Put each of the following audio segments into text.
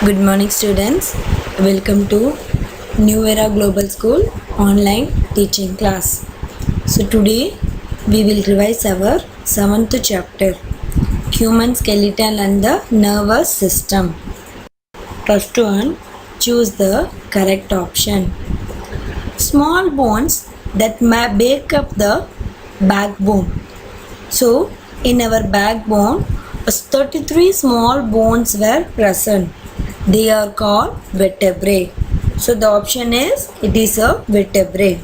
Good morning, students. Welcome to New Era Global School online teaching class. So today we will revise our 7th chapter, Human Skeleton and the Nervous System. First one, choose the correct option. Small bones that make up the backbone. So in our backbone, 33 small bones were present. They are called vertebrae. So the option is, it is a vertebrae.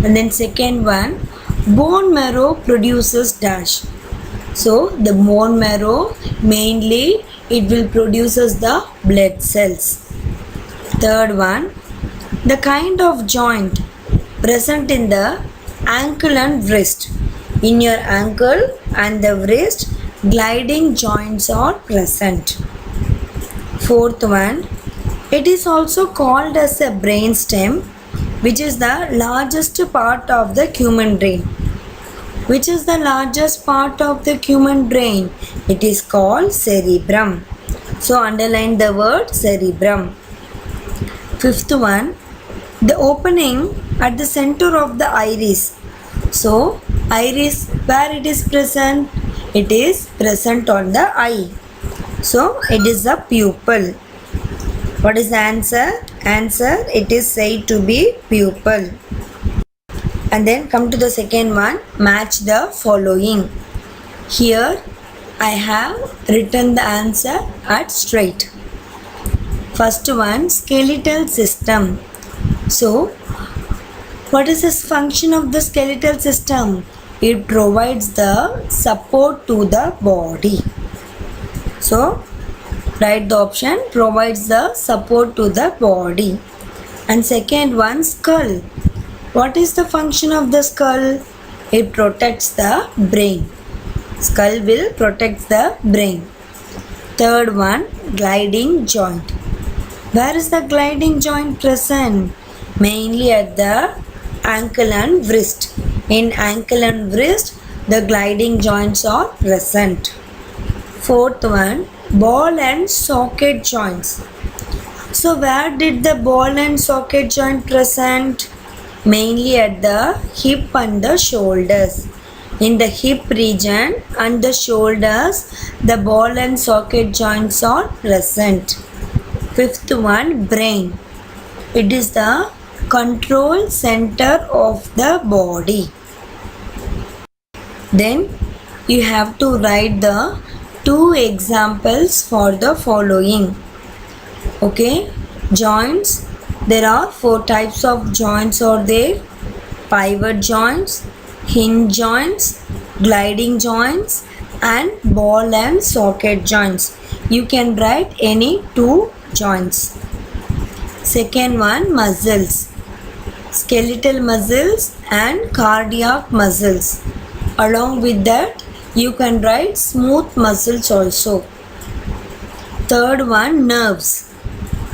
And then second one, bone marrow produces dash. So the bone marrow mainly it will produces the blood cells. Third one, the kind of joint present in the ankle and wrist. In your ankle and the wrist, gliding joints are present. Fourth one, it is also called as a brain stem, which is the largest part of the human brain. Which is the largest part of the human brain? It is called cerebrum. So underline the word cerebrum. Fifth one, the opening at the center of the iris. So iris, where it is present? It is present on the eye. So it is a pupil. What is the answer? Answer, it is said to be pupil. And then come to the second one, match the following. Here I have written the answer at straight. First one, skeletal system. So what is the function of the skeletal system? It provides the support to the body. So write the option, provides the support to the body. And second one, skull. What is the function of the skull? It protects the brain. Skull will protect the brain. Third one, gliding joint. Where is the gliding joint present? Mainly at the ankle and wrist. In ankle and wrist, the gliding joints are present. Fourth one, ball and socket joints. So where did the ball and socket joint present? Mainly at the hip and the shoulders. In the hip region and the shoulders, the ball and socket joints are present. Fifth one, brain. It is the control center of the body. Then you have to write the two examples for the following. Okay, joints. There are 4 types of joints are there. Pivot joints, hinge joints, gliding joints and ball and socket joints. You can write any 2 joints. Second one, muscles. Skeletal muscles and cardiac muscles. Along with that, you can write smooth muscles also. Third one, nerves.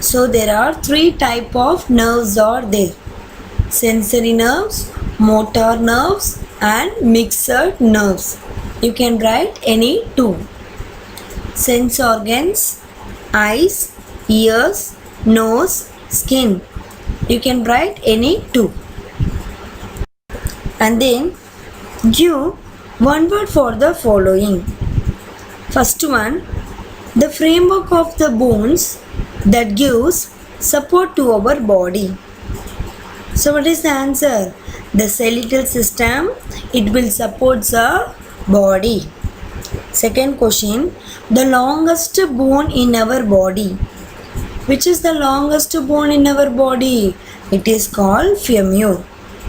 So there are 3 types of nerves are there. Sensory nerves, motor nerves and mixed nerves. You can write any 2. Sense organs, eyes, ears, nose, skin. You can write any 2. And then give one word for the following. First one, the framework of the bones that gives support to our body. So what is the answer? The skeletal system, it will support the body. Second question, the longest bone in our body. Which is the longest bone in our body? It is called femur.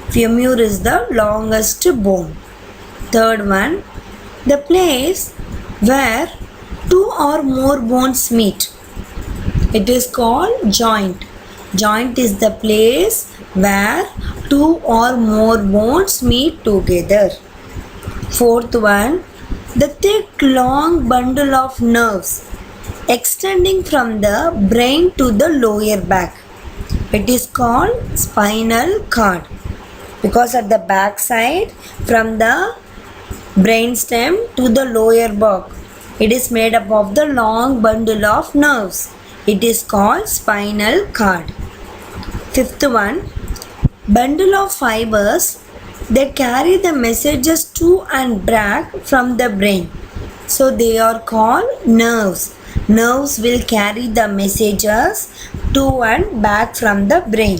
Femur is the longest bone. Third one, the place where 2 or more bones meet. It is called joint. Joint is the place where 2 or more bones meet together. Fourth one, the thick long bundle of nerves extending from the brain to the lower back. It is called spinal cord. Because at the back side, from the brain stem to the lower back, it is made up of the long bundle of nerves. It is called spinal cord. Fifth one, bundle of fibers that carry the messages to and back from the brain. So they are called nerves. Nerves will carry the messages to and back from the brain.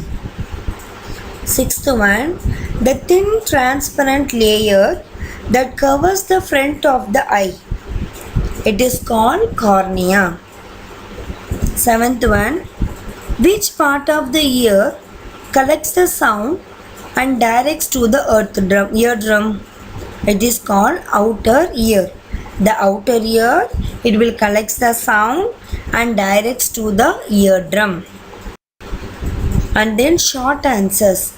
Sixth one, the thin transparent layer that covers the front of the eye. It is called cornea. Seventh one, which part of the ear collects the sound and directs to the eardrum? It is called outer ear. The outer ear, it will collect the sound and directs to the eardrum. And then short answers.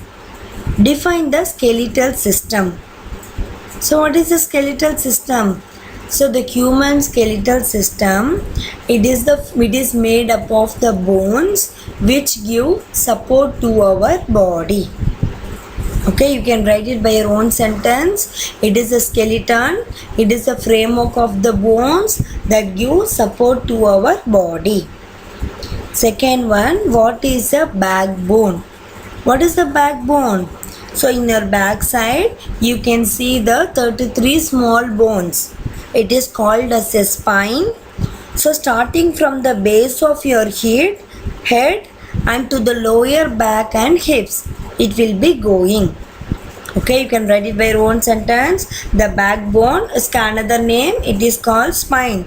Define the skeletal system. So what is the skeletal system? So the human skeletal system, it is made up of the bones which give support to our body. Okay, you can write it by your own sentence. It is a skeleton. It is the framework of the bones that give support to our body. Second one, what is the backbone? What is the backbone? So in your back side, you can see the 33 small bones. It is called as a spine. So starting from the base of your head and to the lower back and hips, it will be going. Okay, you can write it by your own sentence. The backbone is another name. It is called spine.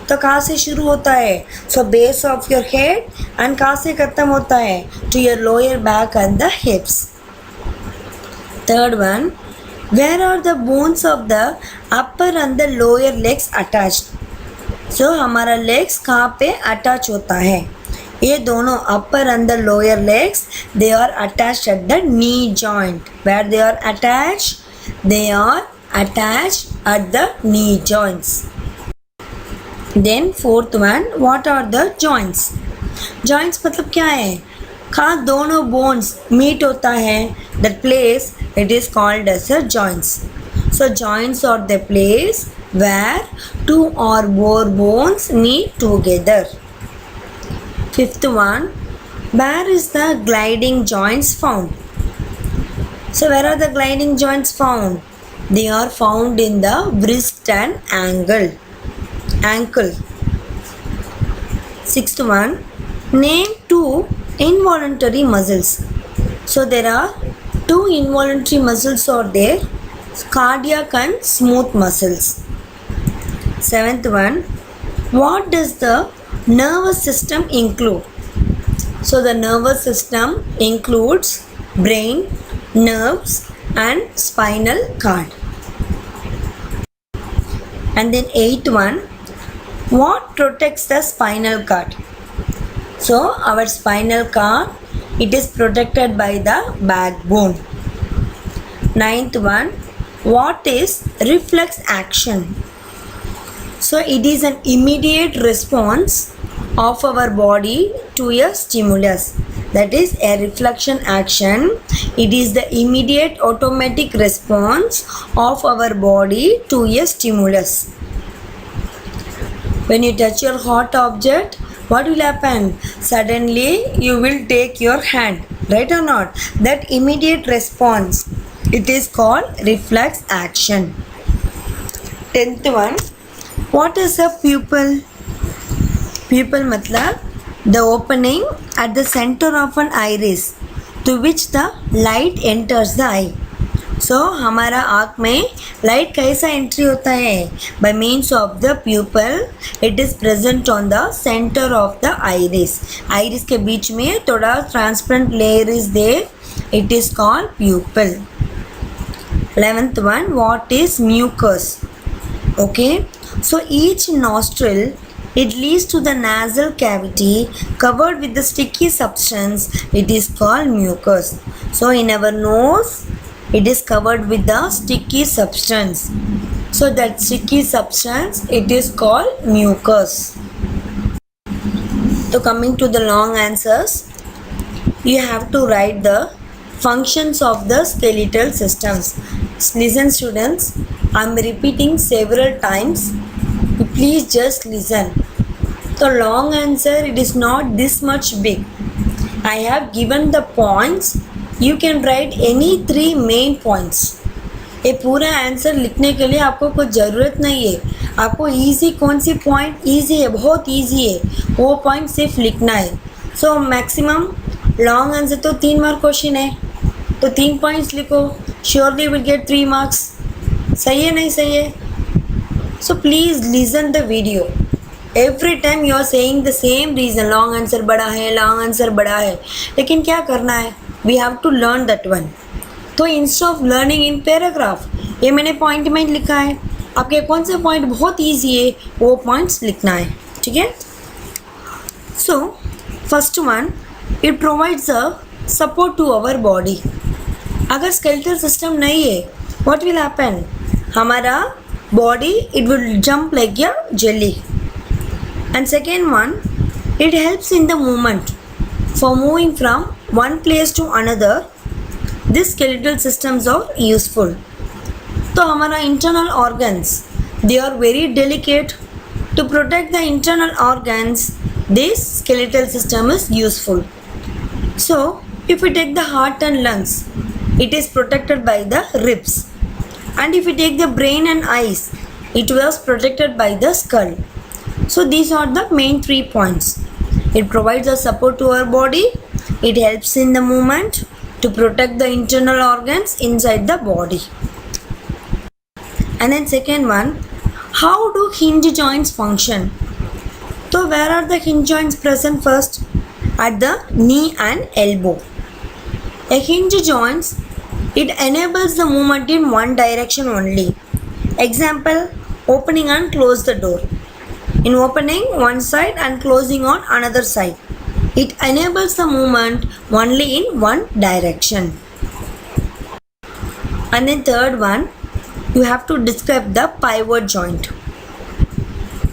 तो कहाँ से शुरू होता है? So base of your head and कहाँ से खत्म होता है? To your lower back and the hips. Third one, where are the bones of the upper and the lower legs attached? So हमारा legs कहाँ पे attach होता है? ये दोनों upper and the lower legs, they are attached at the knee joint. Where they are attached? They are attached at the knee joints. Then fourth one, what are the joints? Joints मतलब क्या है? कहाँ दोनों bones meet होता है? That place, it is called as a joints. So joints are the place where two or more bones meet together. Fifth one, where is the gliding joints found? So where are the gliding joints found? They are found in the wrist and ankle. Sixth one, name two involuntary muscles. So there are two involuntary muscles are there, cardiac and smooth muscles. Seventh one, what does the nervous system include? So the nervous system includes brain, nerves and spinal cord. And then eighth one, what protects the spinal cord? So our spinal cord, it is protected by the backbone. Ninth one, what is reflex action? So it is an immediate response of our body to a stimulus. That is a reflection action. It is the immediate automatic response of our body to a stimulus. When you touch your hot object, what will happen? Suddenly you will take your hand, right or not? That immediate response, it is called reflex action. 10th one, what is a pupil? Pupil matlab the opening at the center of an iris to which the light enters the eye. So हमारा आँख में light कैसा entry होता है? By means of the pupil, it is present on the center of the iris. Iris के बीच में थोड़ा transparent layer is there. It is called pupil. 11th one, what is mucus? Okay, so each nostril, it leads to the nasal cavity covered with the sticky substance. It is called mucus. So in our nose, it is covered with the sticky substance. So that sticky substance, it is called mucus. So coming to the long answers, you have to write the functions of the skeletal systems. Listen students, I am repeating several times. Please just listen. The long answer, it is not this much big. I have given the points. You can write any 3 main points. ये पूरा answer लिखने के लिए आपको कुछ ज़रूरत नहीं है. आपको इजी कौन सी पॉइंट इजी है, बहुत इजी है, वो पॉइंट सिर्फ लिखना है. सो मैक्सिमम लॉन्ग आंसर तो 3 मार्क क्वेश्चन है, तो 3 पॉइंट्स लिखो. Surely will get 3 marks. सही है नहीं सही है? So please listen the video. Every time you are saying the same reason, long answer बड़ा है, लॉन्ग आंसर बड़ा है. लेकिन क्या करना है? We have to learn that one. तो instead of learning in paragraph, ये मैंने पॉइंट में लिखा है. आपके कौन सा पॉइंट बहुत ईजी है वो पॉइंट्स लिखना है. ठीक है. So first one, it provides a support to our body. अगर स्केलेटल सिस्टम नहीं है, व्हाट विल हैपन? हमारा body it will jump like a jelly. And second one, it helps in the movement. For moving from one place to another, these skeletal systems are useful. तो हमारा internal organs, they are very delicate. To protect the internal organs, this skeletal system is useful. So, if we take the heart and lungs, it is protected by the ribs. And if we take the brain and eyes, it was protected by the skull. So these are the main 3 points. It provides a support to our body. It helps in the movement to protect the internal organs inside the body. And then second one, how do hinge joints function? So where are the hinge joints present first? At the knee and elbow. A hinge joints, it enables the movement in one direction only. Example, opening and close the door. In opening one side and closing on another side, it enables the movement only in one direction. And then third one, you have to describe the pivot joint.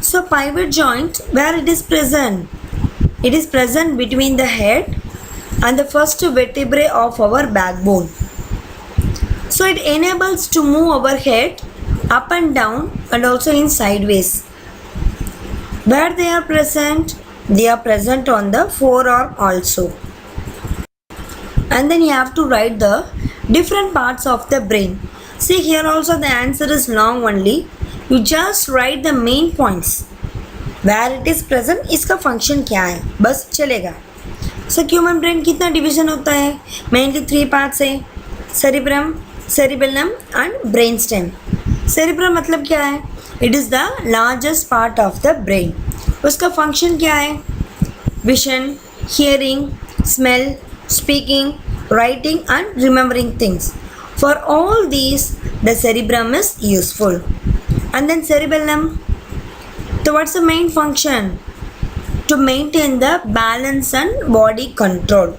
So pivot joint, where it is present? It is present between the head and the first vertebrae of our backbone. So it enables to move our head up and down and also in sideways. Where they are present? They are present on the forearm also. And then you have to write the different parts of the brain. See here also the answer is long only. You just write the main points. Where it is present, इसका function क्या है, बस चलेगा. So human brain कितना division होता है? Mainly 3 parts है. Cerebrum, cerebellum and brainstem. Cerebrum मतलब क्या है? It is the largest part of the brain. उसका function क्या है? Vision, hearing, smell, speaking, writing and remembering things. For all these, the cerebrum is useful. And then cerebellum. So what's the main function? To maintain the balance and body control.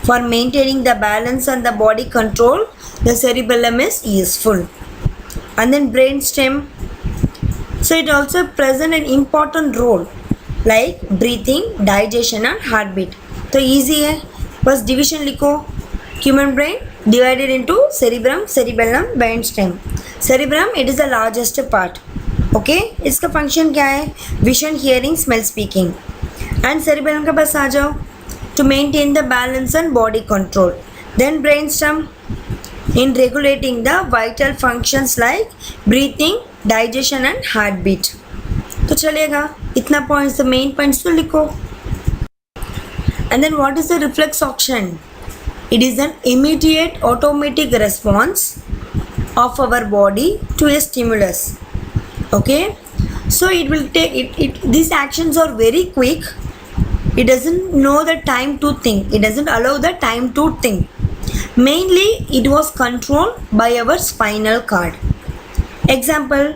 For maintaining the balance and the body control, the cerebellum is useful. And then brainstem. So it also present an important role like breathing, digestion and heartbeat. तो easy है, बस division लिखो. Human brain divided into cerebrum, cerebellum, brainstem. Cerebrum, it is the largest part. Okay, इसका function क्या है? Vision, hearing, smell, speaking. And cerebellum का पास आ जाओ. To maintain the balance and body control. Then brainstem, in regulating the vital functions like breathing, digestion and heartbeat. तो चलेगा, इतना points, the main points तो लिखो. And then what is the reflex action? It is an immediate automatic response of our body to a stimulus. Okay, so it will take these actions are very quick. It doesn't know the time to think. It doesn't allow the time to think. Mainly it was controlled by our spinal cord. Example,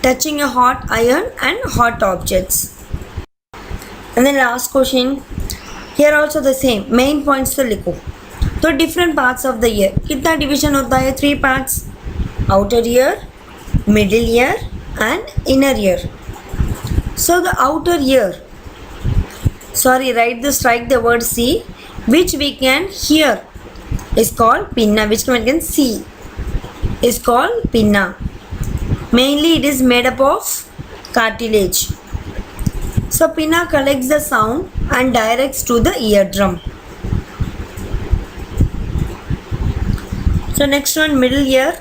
touching a hot iron and hot objects. And then last question, here also the same, main points तो लिखो. तो different parts of the ear, कितना division होता है? 3 parts, outer ear, middle ear and inner ear. So the outer ear, write the word C, which we can hear, is called pinna, which we can see is called pinna. Mainly it is made up of cartilage. So pinna collects the sound and directs to the eardrum. So next one, middle ear.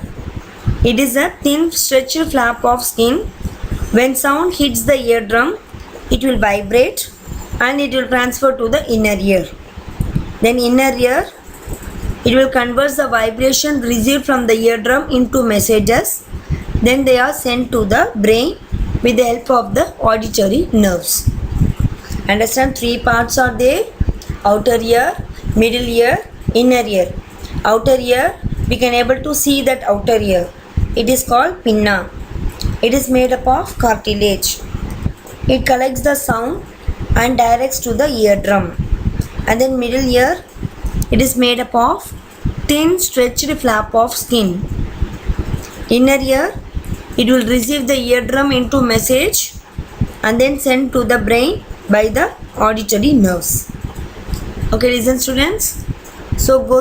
It is a thin stretched flap of skin. When sound hits the eardrum, it will vibrate and it will transfer to the inner ear. Then inner ear, it will convert the vibration received from the eardrum into messages. Then they are sent to the brain with the help of the auditory nerves. Understand, three parts are there: outer ear, middle ear, inner ear. Outer ear, we can able to see that outer ear. It is called pinna. It is made up of cartilage. It collects the sound and directs to the eardrum. And then middle ear, it is made up of thin stretched flap of skin. Inner ear, it will receive the eardrum into message and then send to the brain by the auditory nerves. Okay, listen students. So go